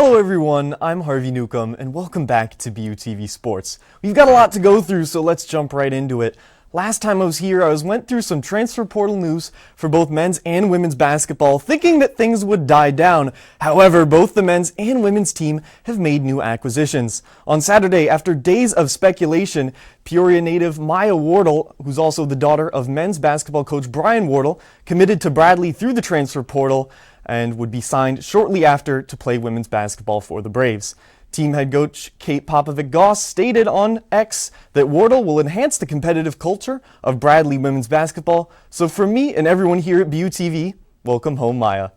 Hello everyone, I'm Harvey Newcomb, and welcome back to BUTV Sports. We've got a lot to go through, so let's jump right into it. Last time I was here, I went through some transfer portal news for both men's and women's basketball, thinking that things would die down. However, both the men's and women's team have made new acquisitions. On Saturday, after days of speculation, Peoria native Maya Wardle, who's also the daughter of men's basketball coach Brian Wardle, committed to Bradley through the transfer portal and would be signed shortly after to play women's basketball for the Braves. Team head coach Kate Popovic-Goss stated on X that Wardle will enhance the competitive culture of Bradley women's basketball. So for me and everyone here at BUTV, welcome home, Maya.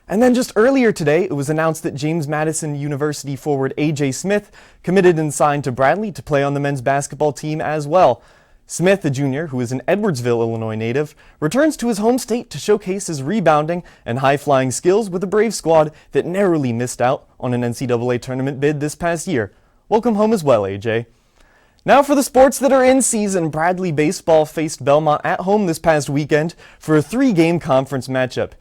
And then just earlier today, it was announced that James Madison University forward A.J. Smith committed and signed to Bradley to play on the men's basketball team as well. Smith, a junior who is an Edwardsville, Illinois native, returns to his home state to showcase his rebounding and high-flying skills with the Brave squad that narrowly missed out on an NCAA tournament bid this past year. Welcome home as well, AJ. Now for the sports that are in season, Bradley baseball faced Belmont at home this past weekend for a 3-game conference matchup.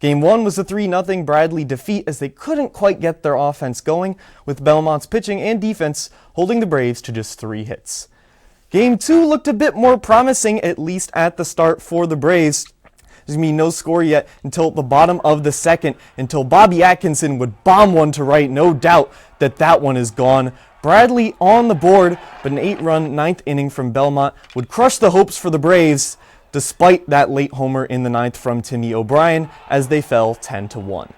Game 1 was a 3-0 Bradley defeat as they couldn't quite get their offense going, with Belmont's pitching and defense holding the Braves to just 3 hits. Game 2 looked a bit more promising, at least at the start for the Braves. There's going to be no score yet until the bottom of the second, until Bobby Atkinson would bomb one to right. No doubt that one is gone. Bradley on the board, but an 8-run 9th inning from Belmont would crush the hopes for the Braves, despite that late homer in the 9th from Timmy O'Brien, as they fell 10-1.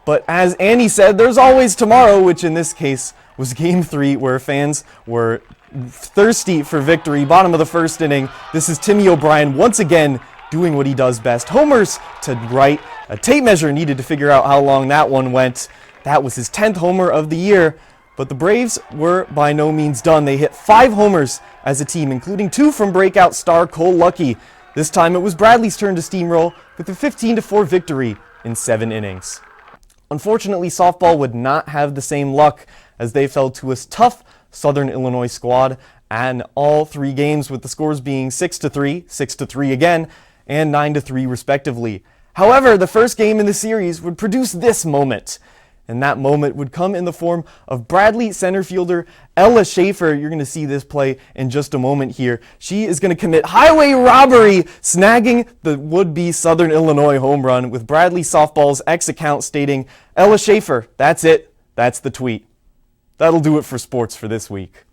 But as Annie said, there's always tomorrow, which in this case was Game 3, where fans were thirsty for victory. Bottom of the first inning, this is Timmy O'Brien once again doing what he does best. Homers to right. A tape measure needed to figure out how long that one went. That was his 10th homer of the year. But the Braves were by no means done. They hit 5 homers as a team, including 2 from breakout star Cole Luckey. This time it was Bradley's turn to steamroll with a 15-4 victory in 7 innings. Unfortunately, softball would not have the same luck as they fell to a tough Southern Illinois squad, and all 3 games with the scores being 6-3, 6-3 again, and 9-3 respectively. However, the first game in the series would produce this moment, and that moment would come in the form of Bradley center fielder Ella Schaefer. You're going to see this play in just a moment here. She is going to commit highway robbery, snagging the would-be Southern Illinois home run, with Bradley Softball's X account stating, "Ella Schaefer, that's it, that's the tweet." That'll do it for sports for this week.